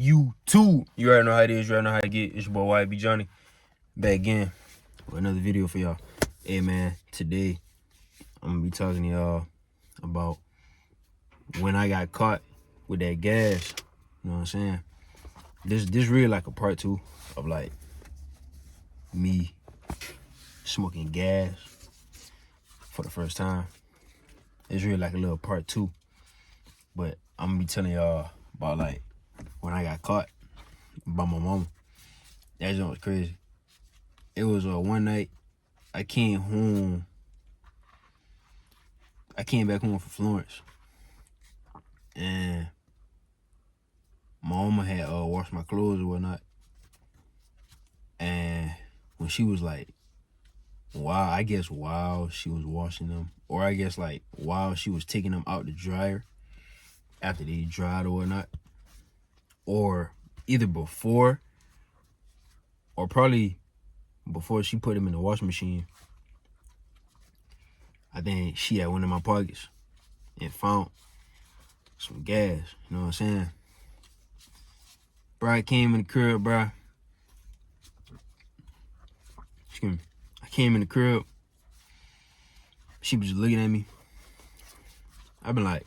YouTube. You already know how it is. You already know how to get. It's your boy YB Johnny back again with another video for y'all. Hey man, today I'm gonna be talking to y'all about when I got caught with that gas. You know what I'm saying? This really like a part 2 of like me smoking gas for the first time. It's really like a little part 2, but I'm gonna be telling y'all about like when I got caught by my mama. That joint was crazy. It was one night I came back home from Florence, and my mama had washed my clothes or whatnot. And when she was like, while she was washing them, or I guess like while she was taking them out the dryer after they dried or whatnot, or either before or probably before she put them in the washing machine, I think she had went in my pockets and found some gas. You know what I'm saying? Bro, I came in the crib, bro. Excuse me. I came in the crib. She was just looking at me. I've been like,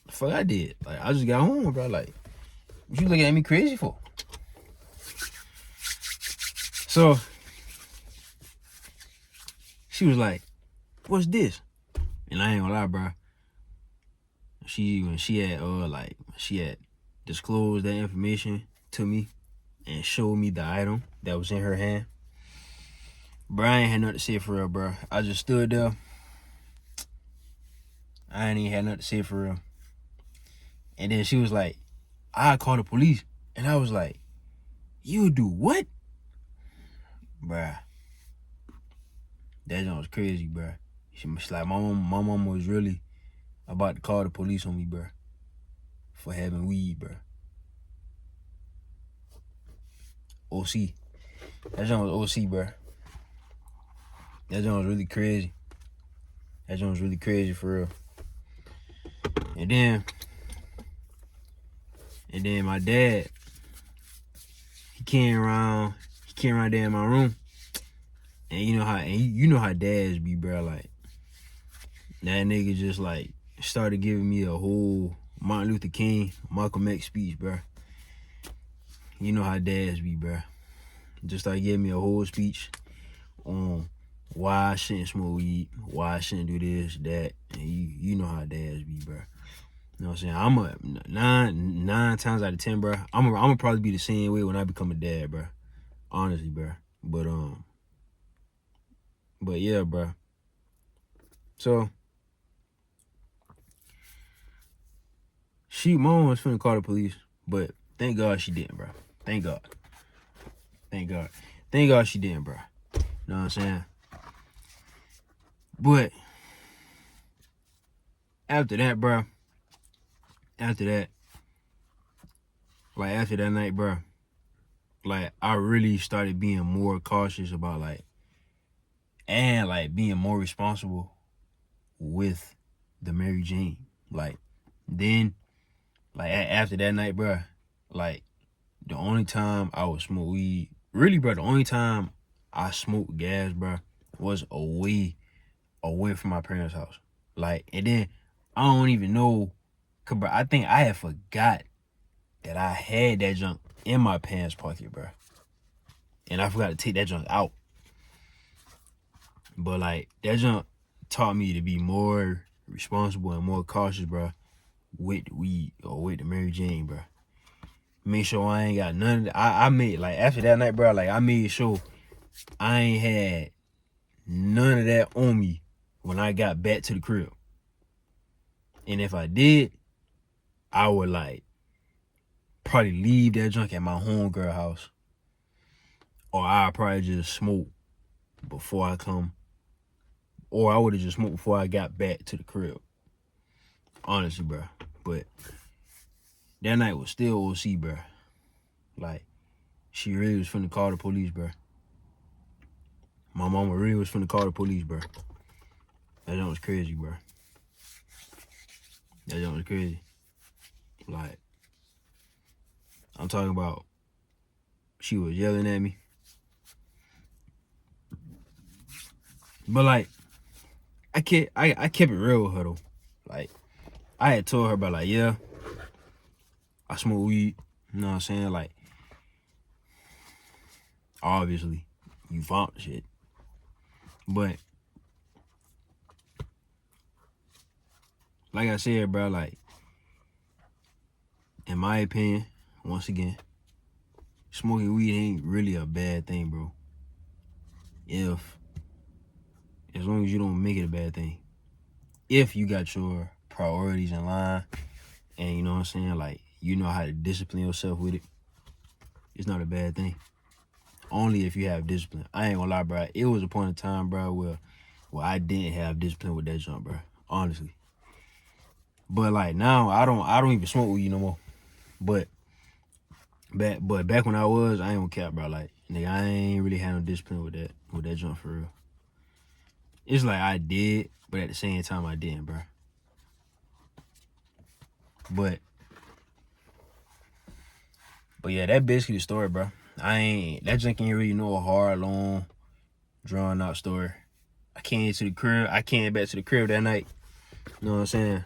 the fuck I did? Like, I just got home, bro. Like, what you looking at me crazy for? So, she was like, what's this? And I ain't gonna lie, bro. When she had disclosed that information to me and showed me the item that was in her hand, bro, I ain't had nothing to say for real, bro. I just stood there. I ain't even had nothing to say for real. And then she was like, I'll call the police. And I was like, you do what? Bruh. That joint was crazy, bruh. She was like, my mom was really about to call the police on me, bruh, for having weed, bruh. OC. That joint was OC, bruh. That joint was really crazy. That joint was really crazy for real. And then my dad, he came around there in my room. And you know how dads be, bro. Like, that nigga just like started giving me a whole Martin Luther King, Malcolm X speech, bro. You know how dads be, bro. Just started giving me a whole speech on why I shouldn't smoke weed, why I shouldn't do this, that. And you know how dads be, bro. You know what I'm saying? I'm a nine times out of 10, bro. I'm gonna probably be the same way when I become a dad, bro. Honestly, bro. But yeah, bro. So my mom was finna call the police, but thank God she didn't, bro. Thank God. Thank God. Thank God she didn't, bro. You know what I'm saying? But after that, bro, after that night, bro, like, I really started being more cautious about being more responsible with the Mary Jane. Like, then, like, after that night, bro, like, the only time I would smoke weed, really, bro, the only time I smoked gas, bro, was away from my parents' house. Like, and then I don't even know, cause, bro, I think I had forgot that I had that junk in my pants pocket, bro. And I forgot to take that junk out. But, like, that junk taught me to be more responsible and more cautious, bro, with the weed or with the Mary Jane, bro. Make sure I ain't got none of that. I made, like, after that night, bro, like, I made sure I ain't had none of that on me when I got back to the crib. And if I did, I would, like, probably leave that junk at my homegirl house. Or I'd probably just smoke before I come. Or I would have just smoked before I got back to the crib. Honestly, bro. But that night was still OC, bro. Like, she really was finna call the police, bro. My mama really was finna call the police, bro. That junk was crazy, bro. That junk was crazy. Like, I'm talking about she was yelling at me. But like, I kept it real with her though. Like, I had told her about like, yeah, I smoke weed. You know what I'm saying? Like, obviously, you found shit. But like I said, bro, like, in my opinion, once again, smoking weed ain't really a bad thing, bro. As long as you don't make it a bad thing. If you got your priorities in line and you know what I'm saying, like, you know how to discipline yourself with it, it's not a bad thing. Only if you have discipline. I ain't gonna lie, bro. It was a point in time, bro, where I didn't have discipline with that junk, bro. Honestly. But like now, I don't even smoke weed no more. But back when I was, I ain't gonna cap, bro. Like, nigga, I ain't really had no discipline with that junk for real. It's like I did, but at the same time I didn't, bro. But yeah, that basically the story, bro. That junk ain't really no hard, long, drawn out story. I came back to the crib that night. You know what I'm saying?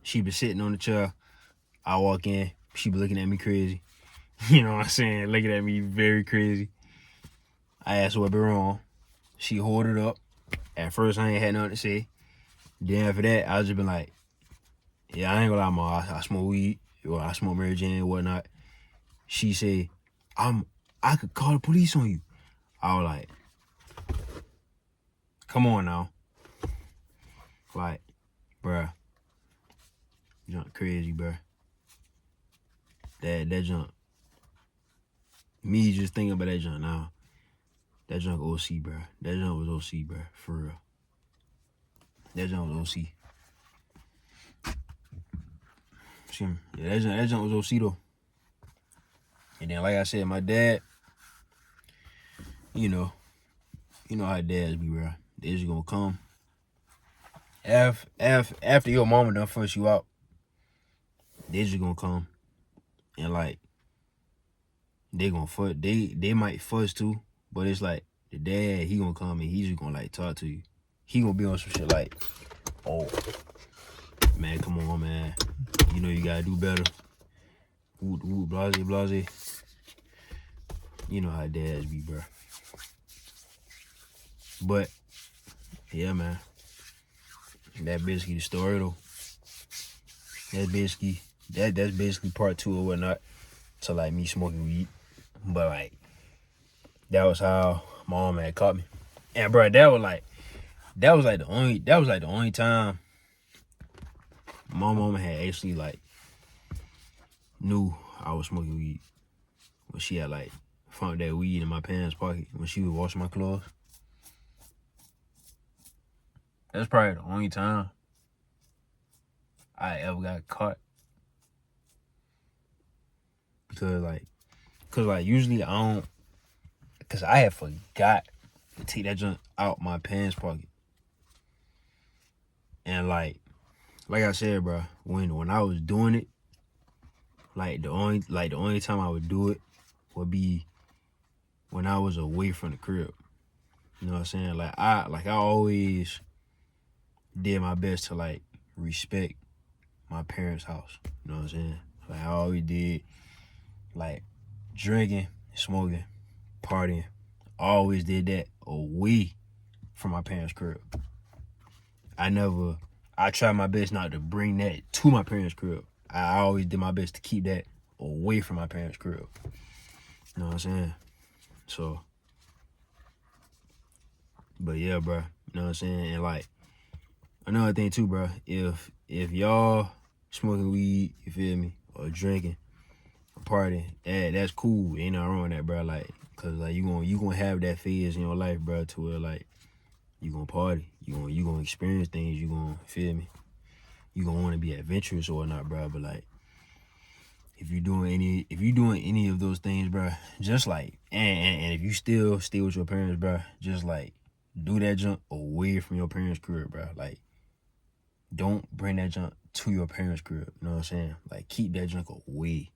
She been sitting on the chair. I walk in, she be looking at me crazy. You know what I'm saying? Looking at me very crazy. I asked her what be wrong. She hold it up. At first, I ain't had nothing to say. Then after that, I just been like, yeah, I ain't gonna lie, ma. I smoke weed, or I smoke Mary Jane and whatnot. She said, I could call the police on you. I was like, come on now. Like, bruh, junk crazy, bruh. That junk. Me just thinking about that junk now. That junk OC, bruh. That junk was OC, bruh. For real. That junk was OC. Yeah, that junk was OC though. And then, like I said, my dad, you know how dads be, bro. They just gonna come. After your mama done fuss you out, they just gonna come. And like, they gonna fuss. They might fuss too, but it's like, the dad, he gonna come and he just gonna like talk to you. He gonna be on some shit like, oh, man, come on, man. You know you gotta do better. Woot, blase. You know how dads be, bro. But, yeah, man. That basically the story, though. That's basically part 2 or whatnot to, like, me smoking weed. But, like, that was how my mom had caught me. And, bro, that was the only time my mama had actually, like, knew I was smoking weed. When she had, like, found that weed in my pants pocket when she was washing my clothes. That's probably the only time I ever got caught. Because usually I don't, because I had forgot to take that junk out my pants pocket. And like I said, bro, when I was doing it, the only time I would do it would be when I was away from the crib. You know what I'm saying? I always did my best to like respect my parents' house. You know what I'm saying? Like I always did, like, drinking, smoking, partying. I always did that away from my parents' crib. I tried my best not to bring that to my parents' crib. I always did my best to keep that away from my parents' crib. You know what I'm saying? So, but yeah, bro. You know what I'm saying? And like, another thing too, bro. If y'all smoking weed, you feel me, or drinking, or partying, that's cool. Ain't nothing wrong with that, bro. Like, cause like you gonna have that phase in your life, bro, to where like you gonna party, you gonna experience things, you gonna, feel me, you gonna want to be adventurous or whatnot, bro. But like, if you doing any of those things, bro, just like, and if you still stay with your parents, bro, just like do that junk away from your parents' crib, bro. Like, don't bring that junk to your parents' crib. You know what I'm saying? Like, keep that junk away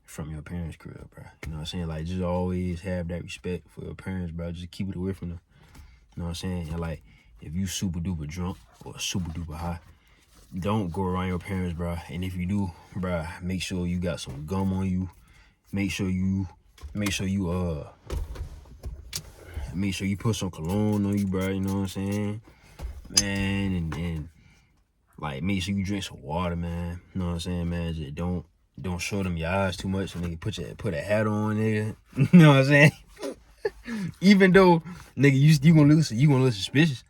from your parents' crib, bro. You know what I'm saying? Like, just always have that respect for your parents, bro. Just keep it away from them. You know what I'm saying? And, like, if you super duper drunk or super duper high, don't go around your parents, bro. And if you do, bro, make sure you got some gum on you. Make sure you put some cologne on you, bro. You know what I'm saying? Man, and like, make sure you drink some water, man. You know what I'm saying, man? Just don't show them your eyes too much. And nigga, put a hat on, nigga. You know what I'm saying? Even though, nigga, you gonna look suspicious.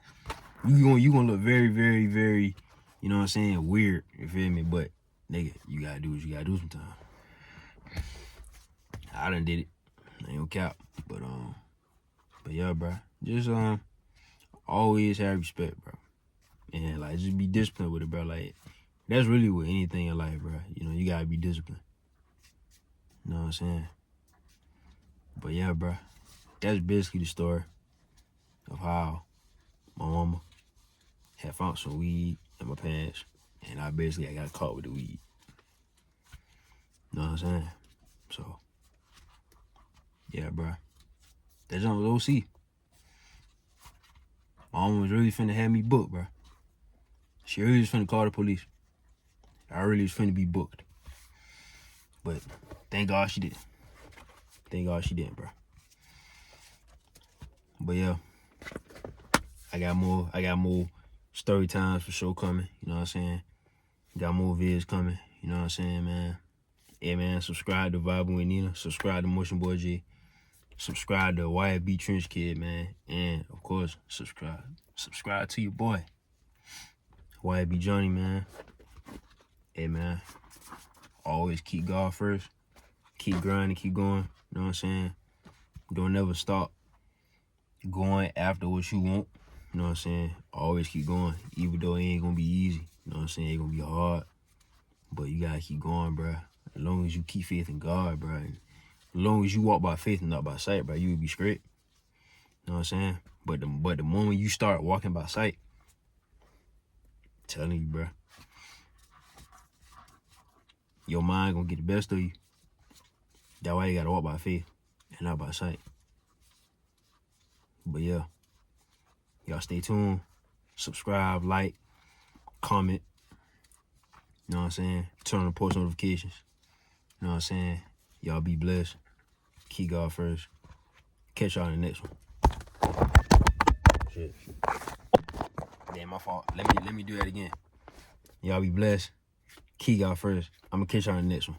You gonna look very, very, very, you know what I'm saying, weird. You feel me? But nigga, you gotta do what you gotta do sometimes. I done did it. I ain't no cap. But yeah, bro. Just always have respect, bro. And like, just be disciplined with it, bro. Like, that's really with anything in life, bro. You know, you gotta be disciplined. You know what I'm saying? But yeah, bro. That's basically the story of how my mama had found some weed in my pants, and I got caught with the weed. You know what I'm saying? So, yeah, bro. That junk was OC. My mama was really finna have me booked, bro. She really was finna call the police. I really was finna be booked. But thank God she didn't. Thank God she didn't, bro. But yeah, I got more story times for sure coming. You know what I'm saying? Got more vids coming. You know what I'm saying, man? Yeah, man, subscribe to Vibing with Nina. Subscribe to Motion Boy J. Subscribe to YB Trench Kid, man. And, of course, subscribe to your boy, YB Johnny, man. Hey, man, always keep God first. Keep grinding, keep going. You know what I'm saying? Don't never stop going after what you want. You know what I'm saying? Always keep going, even though it ain't gonna be easy. You know what I'm saying? It's gonna be hard, but you gotta keep going, bro. As long as you keep faith in God, bro. As long as you walk by faith and not by sight, bro, you will be straight. You know what I'm saying? But the moment you start walking by sight, I'm telling you, bro, your mind gonna get the best of you. That's why you gotta walk by faith and not by sight. But yeah, y'all stay tuned. Subscribe, like, comment. You know what I'm saying? Turn on the post notifications. You know what I'm saying? Y'all be blessed. Keep God first. Catch y'all in the next one. Shit. Damn, my fault. Let me do that again. Y'all be blessed. Keep God first. I'm gonna catch y'all in the next one.